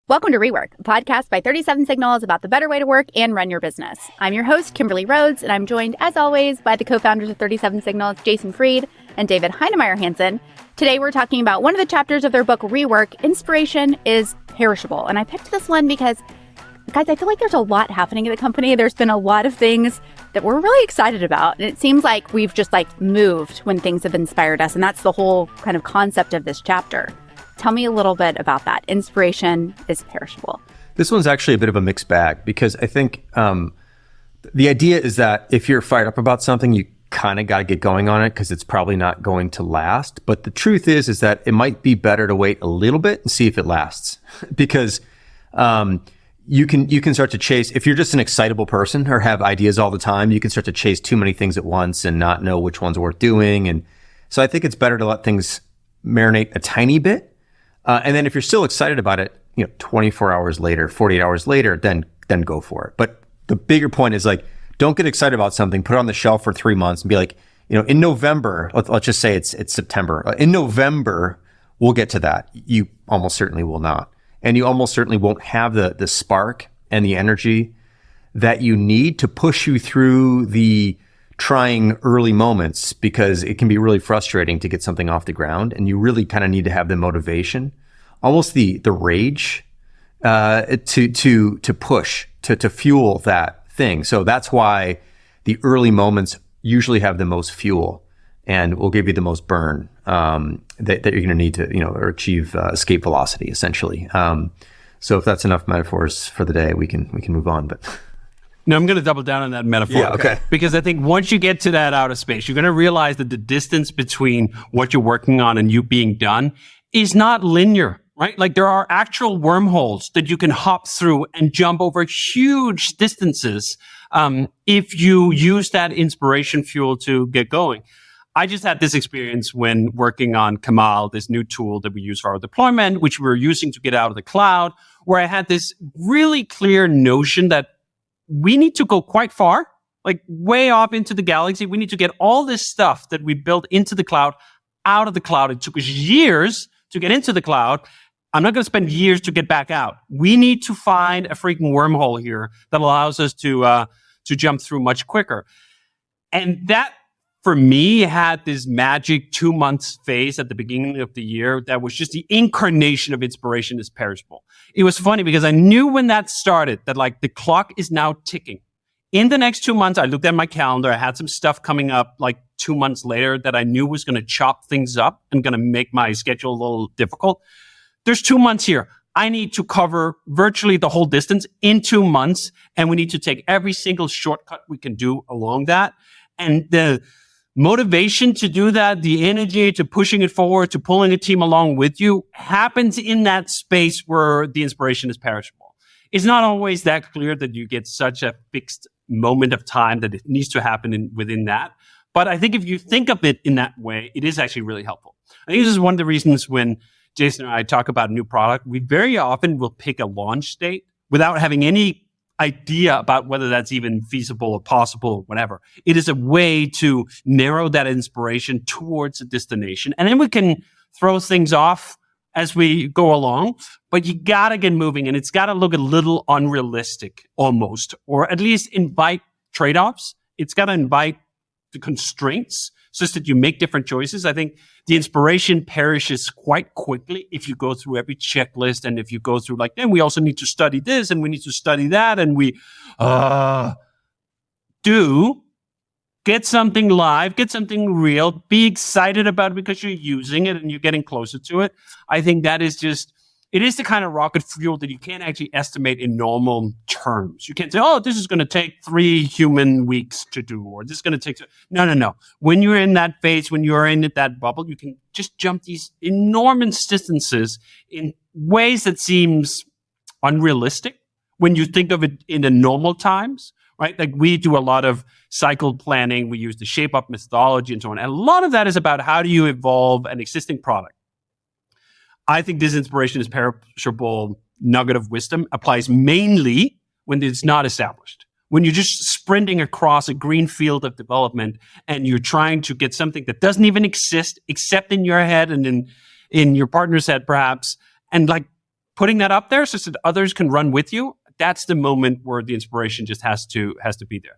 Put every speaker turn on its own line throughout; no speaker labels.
Welcome to Rework, a podcast by 37 Signals about the better way to work and run your business. I'm your host, Kimberly Rhodes, and I'm joined, as always, by the co-founders of 37 Signals, Jason Fried and David Heinemeier Hansson. Today, we're talking about one of the chapters of their book, Rework, Inspiration is Perishable. And I picked this one because, guys, I feel like there's a lot happening in the company. There's been a lot of things that we're really excited about. And it seems like we've just moved when things have inspired us. And that's the whole kind of concept of this chapter. Tell me a little bit about that. Inspiration is perishable.
This one's actually a bit of a mixed bag because I think the idea is that if you're fired up about something, you kind of got to get going on it because it's probably not going to last. But the truth is that it might be better to wait a little bit and see if it lasts because you can start to chase, if you're just an excitable person or have ideas all the time, you can start to chase too many things at once and not know which one's worth doing. And so I think it's better to let things marinate a tiny bit. And then if you're still excited about it, 24 hours later, 48 hours later, then go for it. But the bigger point is don't get excited about something, put it on the shelf for 3 months and be like, in November, let's just say it's September. In November, we'll get to that. You almost certainly will not. And you almost certainly won't have the spark and the energy that you need to push you through the trying early moments because it can be really frustrating to get something off the ground. And you really kind of need to have the motivation, almost the rage, to push, to fuel that thing. So that's why the early moments usually have the most fuel and will give you the most burn, that you're going to need to, or achieve escape velocity essentially. So if that's enough metaphors for the day, we can move on, but.
No, I'm going to double down on that metaphor.
Yeah, okay.
Because I think once you get to that outer space, you're going to realize that the distance between what you're working on and you being done is not linear, right? There are actual wormholes that you can hop through and jump over huge distances if you use that inspiration fuel to get going. I just had this experience when working on Kamal, this new tool that we use for our deployment, which we're using to get out of the cloud, where I had this really clear notion that we need to go quite far, way off into the galaxy. We need to get all this stuff that we built into the cloud out of the cloud. It took us years to get into the cloud. I'm not going to spend years to get back out. We need to find a freaking wormhole here that allows us to jump through much quicker. And that, for me, had this magic 2 months phase at the beginning of the year that was just the incarnation of inspiration is perishable. It was funny because I knew when that started that the clock is now ticking. In the next 2 months, I looked at my calendar. I had some stuff coming up 2 months later that I knew was going to chop things up and going to make my schedule a little difficult. There's 2 months here. I need to cover virtually the whole distance in 2 months, and we need to take every single shortcut we can do along that. And the motivation to do that, the energy to pushing it forward, to pulling a team along with you happens in that space where the inspiration is perishable. It's not always that clear that you get such a fixed moment of time that it needs to happen within that. But I think if you think of it in that way, it is actually really helpful. I think this is one of the reasons when Jason and I talk about a new product, we very often will pick a launch date without having any idea about whether that's even feasible or possible or whatever. It is a way to narrow that inspiration towards a destination. And then we can throw things off as we go along, but you got to get moving and it's got to look a little unrealistic almost, or at least invite trade-offs. It's got to invite the constraints so that you make different choices. I think the inspiration perishes quite quickly if you go through every checklist and if you go through then we also need to study this and we need to study that and we do get something live, get something real, be excited about it because you're using it and you're getting closer to it. I think that is it is the kind of rocket fuel that you can't actually estimate in normal terms. You can't say, this is going to take 3 human weeks to do, or this is going to take... No. When you're in that phase, when you're in that bubble, you can just jump these enormous distances in ways that seems unrealistic when you think of it in the normal times, right? We do a lot of cycle planning. We use the shape-up methodology and so on. And a lot of that is about how do you evolve an existing product. I think this inspiration is perishable nugget of wisdom applies mainly when it's not established. When you're just sprinting across a green field of development and you're trying to get something that doesn't even exist except in your head and in your partner's head perhaps, and putting that up there so that others can run with you, that's the moment where the inspiration just has to be there.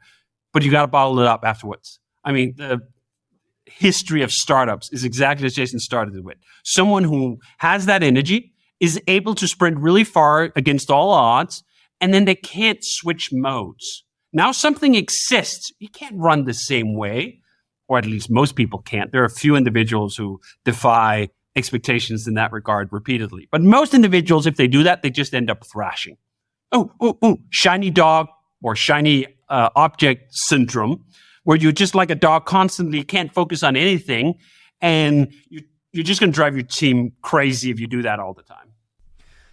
But you got to bottle it up afterwards. I mean, the history of startups is exactly as Jason started it with. Someone who has that energy is able to sprint really far against all odds, and then they can't switch modes. Now something exists. You can't run the same way, or at least most people can't. There are a few individuals who defy expectations in that regard repeatedly. But most individuals, if they do that, they just end up thrashing. Shiny dog or shiny object syndrome, where you're just like a dog constantly can't focus on anything, and you're just going to drive your team crazy if you do that all the time.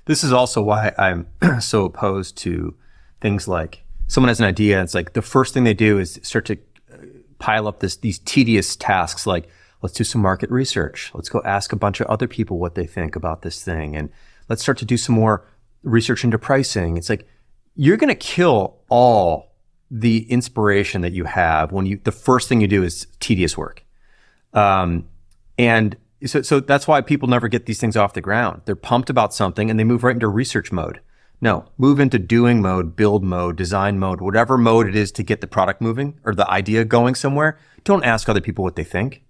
This is also why I'm so opposed to things like someone has an idea. It's like the first thing they do is start to pile up these tedious tasks like, let's do some market research. Let's go ask a bunch of other people what they think about this thing. And let's start to do some more research into pricing. It's like, you're going to kill all the inspiration that you have when the first thing you do is tedious work. And so that's why people never get these things off the ground. They're pumped about something and they move right into research mode. No, move into doing mode, build mode, design mode, whatever mode it is to get the product moving or the idea going somewhere. Don't ask other people what they think.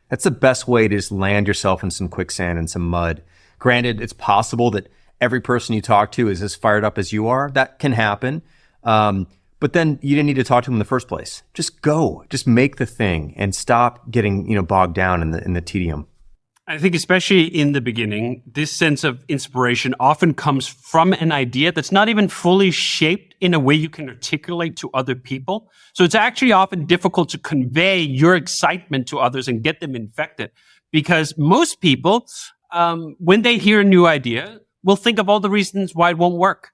That's the best way to just land yourself in some quicksand and some mud. Granted, it's possible that every person you talk to is as fired up as you are. That can happen. But then you didn't need to talk to them in the first place. Just go, just make the thing and stop getting, bogged down in the tedium.
I think especially in the beginning, this sense of inspiration often comes from an idea that's not even fully shaped in a way you can articulate to other people. So it's actually often difficult to convey your excitement to others and get them infected, because most people, when they hear a new idea, will think of all the reasons why it won't work.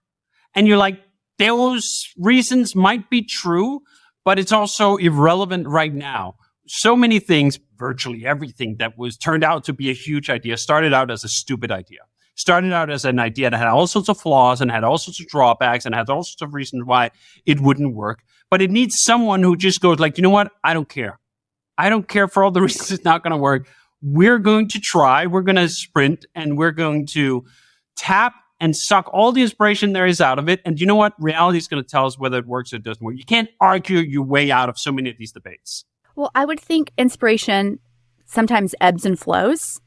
And you're like, those reasons might be true, but it's also irrelevant right now. So many things, virtually everything that was turned out to be a huge idea started out as a stupid idea. Started out as an idea that had all sorts of flaws and had all sorts of drawbacks and had all sorts of reasons why it wouldn't work. But it needs someone who just goes like, you know what? I don't care. I don't care for all the reasons it's not going to work. We're going to try. We're going to sprint and we're going to tap and suck all the inspiration there is out of it. And you know what? Reality is going to tell us whether it works or it doesn't work. You can't argue your way out of so many of these debates.
Well, I would think inspiration sometimes ebbs and flows.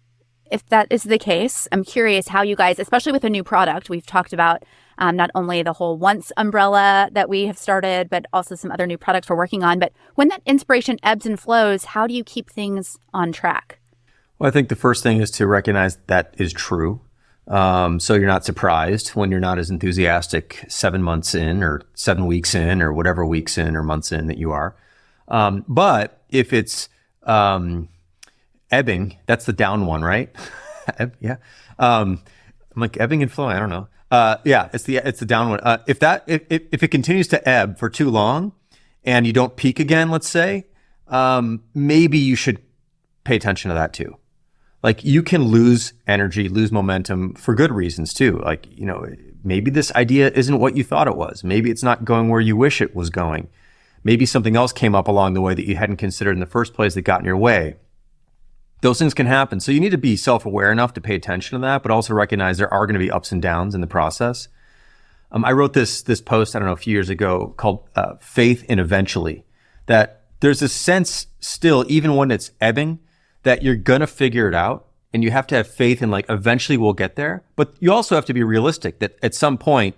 If that is the case, I'm curious how you guys, especially with a new product, we've talked about not only the whole once umbrella that we have started, but also some other new products we're working on. But when that inspiration ebbs and flows, how do you keep things on track?
Well, I think the first thing is to recognize that is true. So you're not surprised when you're not as enthusiastic 7 months in or 7 weeks in or whatever weeks in or months in that you are. But if it's ebbing, that's the down one, right? Yeah. I'm like ebbing and flowing. I don't know. Yeah, it's the down one. If it continues to ebb for too long and you don't peak again, let's say, maybe you should pay attention to that too. Like you can lose energy, lose momentum for good reasons too. Like, maybe this idea isn't what you thought it was. Maybe it's not going where you wish it was going. Maybe something else came up along the way that you hadn't considered in the first place that got in your way. Those things can happen. So you need to be self-aware enough to pay attention to that, but also recognize there are going to be ups and downs in the process. I wrote this post, I don't know, a few years ago called Faith in Eventually, that there's a sense still, even when it's ebbing, that you're going to figure it out and you have to have faith in like, eventually we'll get there. But you also have to be realistic that at some point,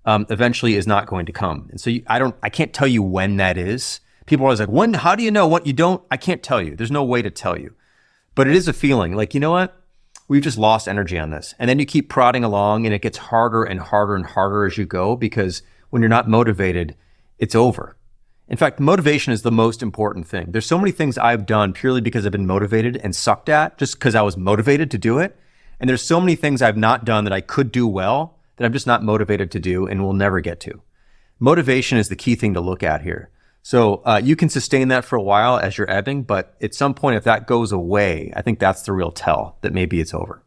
eventually is not going to come. And so I can't tell you when that is. People are always like, when, how do you know what you don't? I can't tell you. There's no way to tell you, but it is a feeling like, you know what? We've just lost energy on this. And then you keep prodding along and it gets harder and harder and harder as you go, because when you're not motivated, it's over. In fact, motivation is the most important thing. There's so many things I've done purely because I've been motivated and sucked at just because I was motivated to do it. And there's so many things I've not done that I could do well that I'm just not motivated to do and will never get to. Motivation is the key thing to look at here. So you can sustain that for a while as you're ebbing, but at some point, if that goes away, I think that's the real tell that maybe it's over.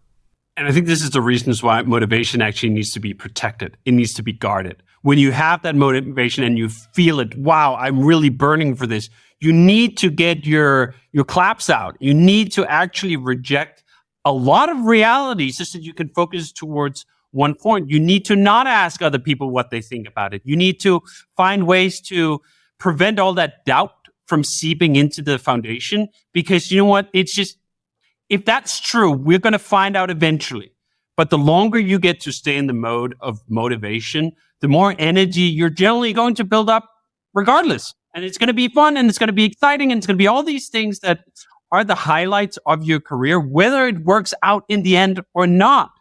And I think this is the reasons why motivation actually needs to be protected. It needs to be guarded. When you have that motivation and you feel it, wow, I'm really burning for this, you need to get your claps out. You need to actually reject a lot of reality so that you can focus towards one point. You need to not ask other people what they think about it. You need to find ways to prevent all that doubt from seeping into the foundation, because you know what? It's just, if that's true, we're going to find out eventually. But the longer you get to stay in the mode of motivation, the more energy you're generally going to build up regardless. And it's going to be fun, and it's going to be exciting, and it's going to be all these things that are the highlights of your career, whether it works out in the end or not.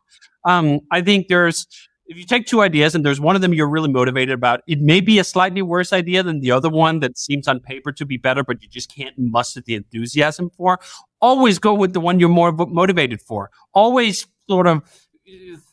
I think if you take two ideas and there's one of them you're really motivated about, it may be a slightly worse idea than the other one that seems on paper to be better, but you just can't muster the enthusiasm for. Always go with the one you're more motivated for. Always sort of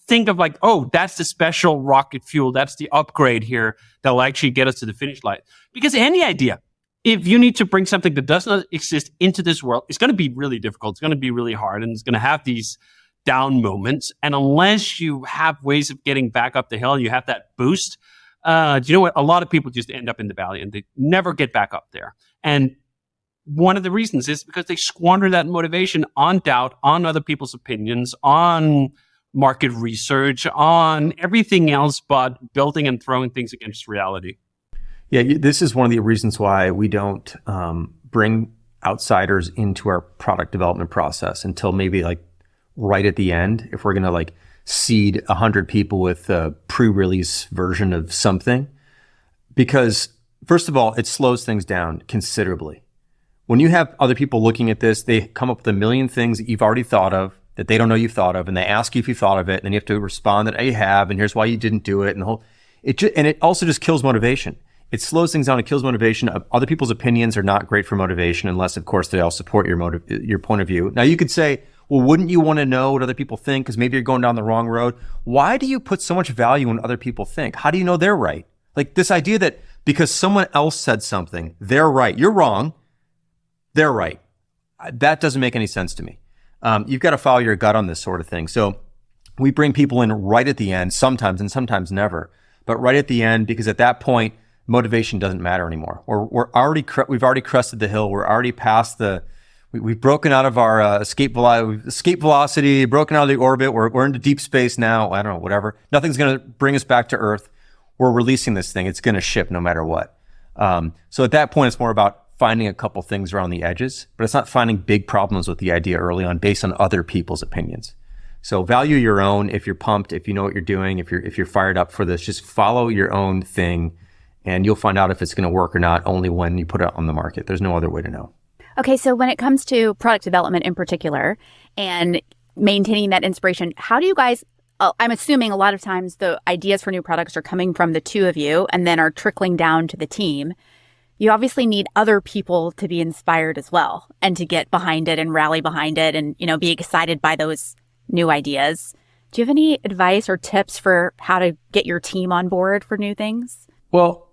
think of like, oh, that's the special rocket fuel. That's the upgrade here that will actually get us to the finish line. Because any idea, if you need to bring something that does not exist into this world, it's going to be really difficult. It's going to be really hard, and it's going to have these down moments. And unless you have ways of getting back up the hill and you have that boost, do you know what? A lot of people just end up in the valley and they never get back up there. And one of the reasons is because they squander that motivation on doubt, on other people's opinions, on market research, on everything else but building and throwing things against reality.
Yeah, this is one of the reasons why we don't bring outsiders into our product development process until maybe like right at the end. If we're going to like seed 100 people with a pre-release version of something, because first of all, it slows things down considerably. When you have other people looking at this, they come up with a million things that you've already thought of, that they don't know you've thought of, and they ask you if you thought of it, and then you have to respond that you have, and here's why you didn't do it, and it also just kills motivation. It slows things down. It kills motivation. Other people's opinions are not great for motivation, unless, of course, they all support your point of view. Now, you could say, well, wouldn't you want to know what other people think? Because maybe you're going down the wrong road. Why do you put so much value in what other people think? How do you know they're right? Like this idea that because someone else said something, they're right. You're wrong. They're right. That doesn't make any sense to me. You've got to follow your gut on this sort of thing. So we bring people in right at the end, sometimes and sometimes never, but right at the end, because at that point, motivation doesn't matter anymore. We've already crested the hill. We're already past we've broken out of our escape velocity, broken out of the orbit. We're into deep space now. I don't know, whatever. Nothing's going to bring us back to Earth. We're releasing this thing. It's going to ship no matter what. So at that point, it's more about finding a couple things around the edges, but it's not finding big problems with the idea early on based on other people's opinions. So value your own. If you're pumped, if you know what you're doing, if you're fired up for this, just follow your own thing, and you'll find out if it's going to work or not only when you put it on the market. There's no other way to know.
Okay, so when it comes to product development in particular and maintaining that inspiration, how do you guys, I'm assuming a lot of times the ideas for new products are coming from the two of you and then are trickling down to the team. You obviously need other people to be inspired as well and to get behind it and rally behind it and, be excited by those new ideas. Do you have any advice or tips for how to get your team on board for new things?
Well,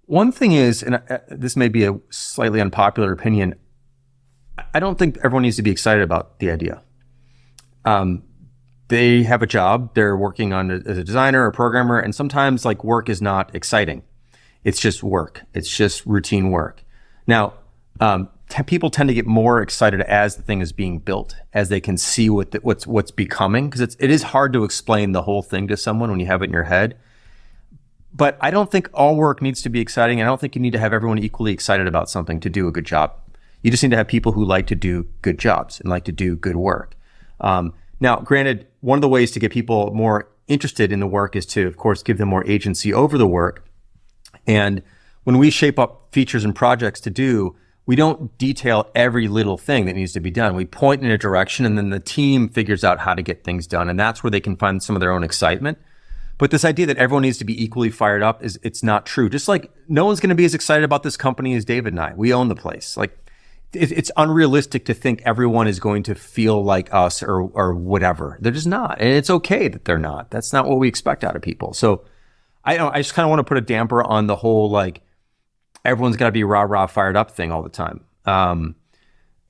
one thing is, and this may be a slightly unpopular opinion, I don't think everyone needs to be excited about the idea. They have a job, they're working on it as a designer or programmer, and sometimes like work is not exciting. It's just work. It's just routine work. Now, people tend to get more excited as the thing is being built, as they can see what's becoming, because it is hard to explain the whole thing to someone when you have it in your head. But I don't think all work needs to be exciting. I don't think you need to have everyone equally excited about something to do a good job. You just need to have people who like to do good jobs and like to do good work. Now, granted, one of the ways to get people more interested in the work is to, of course, give them more agency over the work. And when we shape up features and projects to do, we don't detail every little thing that needs to be done. We point in a direction, and then the team figures out how to get things done. And that's where they can find some of their own excitement. But this idea that everyone needs to be equally fired up it's not true. Just like no one's going to be as excited about this company as David and I. We own the place. Like it's unrealistic to think everyone is going to feel like us or whatever. They're just not. And it's okay that they're not. That's not what we expect out of people. So I just kind of want to put a damper on the whole, like, everyone's got to be rah-rah fired up thing all the time.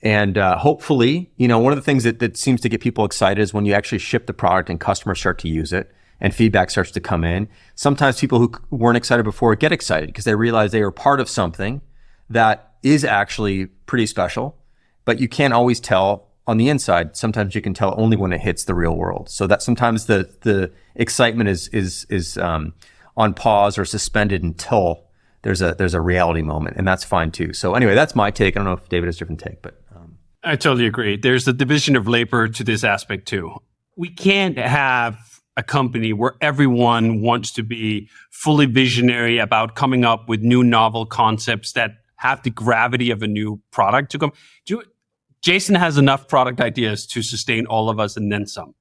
Hopefully, one of the things that seems to get people excited is when you actually ship the product and customers start to use it and feedback starts to come in. Sometimes people who weren't excited before get excited because they realize they are part of something that is actually pretty special, but you can't always tell on the inside, sometimes you can tell only when it hits the real world. So that sometimes the excitement is on pause or suspended until there's a reality moment, and that's fine too. So anyway, that's my take. I don't know if David has a different take, but
I totally agree. There's a division of labor to this aspect too. We can't have a company where everyone wants to be fully visionary about coming up with new novel concepts that have the gravity of a new product to come. Jason has enough product ideas to sustain all of us and then some.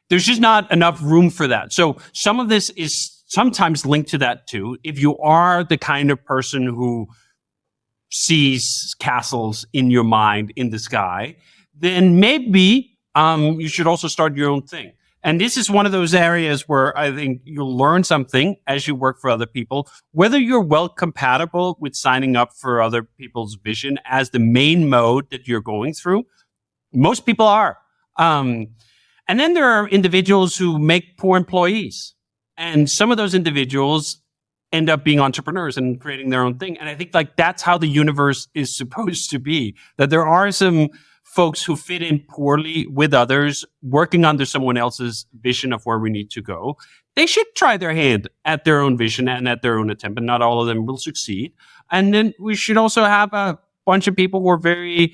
There's just not enough room for that. So some of this is sometimes linked to that too. If you are the kind of person who sees castles in your mind in the sky, then maybe you should also start your own thing. And this is one of those areas where I think you'll learn something as you work for other people, whether you're well compatible with signing up for other people's vision as the main mode that you're going through. Most people are. And then there are individuals who make poor employees. And some of those individuals end up being entrepreneurs and creating their own thing. And I think like that's how the universe is supposed to be, that there are some folks who fit in poorly with others, working under someone else's vision of where we need to go. They should try their hand at their own vision and at their own attempt, and not all of them will succeed. And then we should also have a bunch of people who are very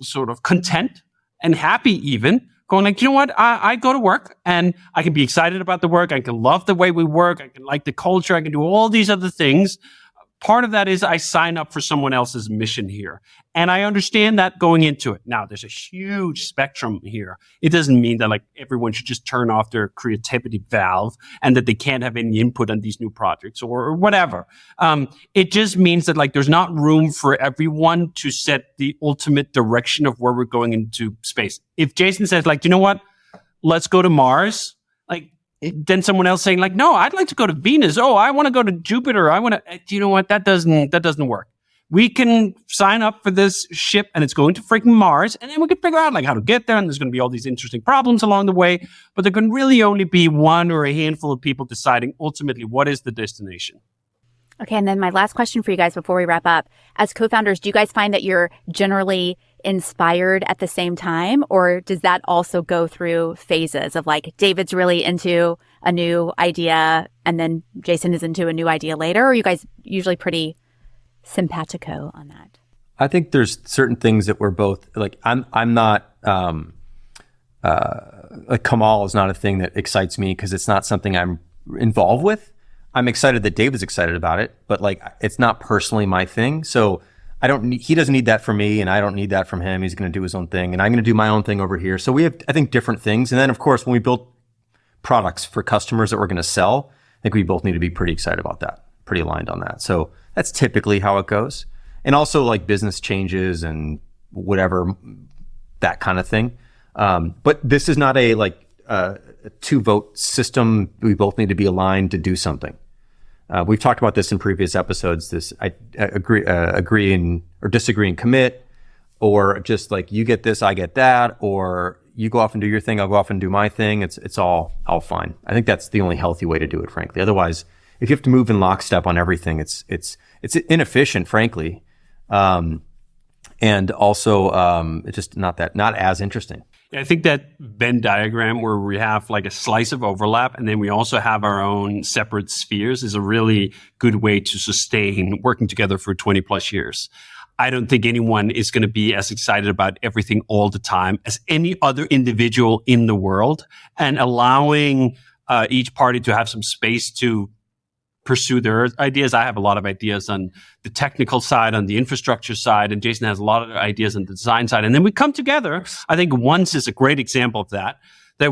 sort of content and happy even, going like, you know what, I go to work and I can be excited about the work. I can love the way we work. I can like the culture. I can do all these other things. Part of that is I sign up for someone else's mission here. And I understand that going into it. Now, there's a huge spectrum here. It doesn't mean that like everyone should just turn off their creativity valve and that they can't have any input on these new projects or whatever. It just means that like there's not room for everyone to set the ultimate direction of where we're going into space. If Jason says like, you know what, let's go to Mars, like, then someone else saying like, no, I'd like to go to Venus. Oh, I want to go to Jupiter. I want to, you know what? That doesn't work. We can sign up for this ship and it's going to freaking Mars. And then we can figure out like how to get there. And there's going to be all these interesting problems along the way, but there can really only be one or a handful of people deciding ultimately what is the destination.
Okay. And then my last question for you guys before we wrap up, as co-founders, do you guys find that you're generally inspired at the same time, or does that also go through phases of like David's really into a new idea and then Jason is into a new idea later? Or are you guys usually pretty simpatico on that?
I think there's certain things that we're both like. I'm not like Kamal is not a thing that excites me because it's not something I'm involved with. I'm excited that David's excited about it, but like it's not personally my thing. So he doesn't need that from me and I don't need that from him. He's going to do his own thing and I'm going to do my own thing over here. So we have, I think, different things. And then of course, when we build products for customers that we're going to sell, I think we both need to be pretty excited about that, pretty aligned on that. So that's typically how it goes. And also like business changes and whatever, that kind of thing. But this is not a like a 2-vote system. We both need to be aligned to do something. We've talked about this in previous episodes. This I agree or disagree and commit, or just like you get this, I get that, or you go off and do your thing, I'll go off and do my thing. It's all fine. I think that's the only healthy way to do it, frankly. Otherwise, if you have to move in lockstep on everything, it's inefficient, frankly, and also it's just not as interesting.
I think that Venn diagram where we have like a slice of overlap and then we also have our own separate spheres is a really good way to sustain working together for 20 plus years. I don't think anyone is going to be as excited about everything all the time as any other individual in the world, and allowing each party to have some space to pursue their ideas. I have a lot of ideas on the technical side, on the infrastructure side, and Jason has a lot of ideas on the design side. And then we come together. I think once is a great example of that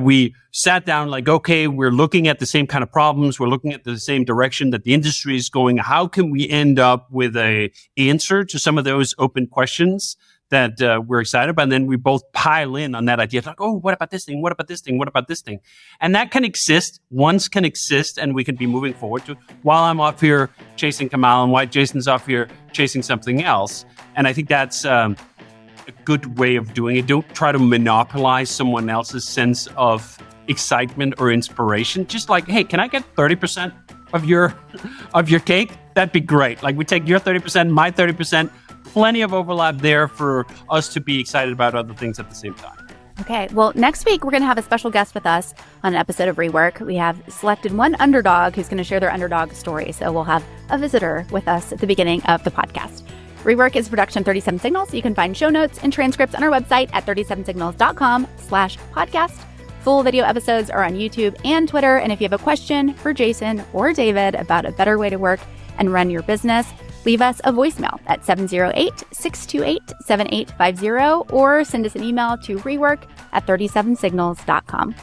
we sat down like, okay, we're looking at the same kind of problems. We're looking at the same direction that the industry is going. How can we end up with a answer to some of those open questions that we're excited about? And then we both pile in on that idea. Like, oh, what about this thing? What about this thing? What about this thing? And that can exist. Once can exist, and we can be moving forward to while I'm off here chasing Kamal and while Jason's off here chasing something else. And I think that's a good way of doing it. Don't try to monopolize someone else's sense of excitement or inspiration. Just like, hey, can I get 30% of your cake? That'd be great. Like we take your 30%, my 30%. plenty of overlap there for us to be excited about other things at the same time.
Okay, well, next week we're going to have a special guest with us on an episode of Rework. We have selected one underdog who's going to share their underdog story. So we'll have a visitor with us at the beginning of the podcast. Rework is a production of 37 Signals. You can find show notes and transcripts on our website at 37signals.com/podcast. Full video episodes are on YouTube and Twitter. And if you have a question for Jason or David about a better way to work and run your business, leave us a voicemail at 708-628-7850 or send us an email to rework@37signals.com.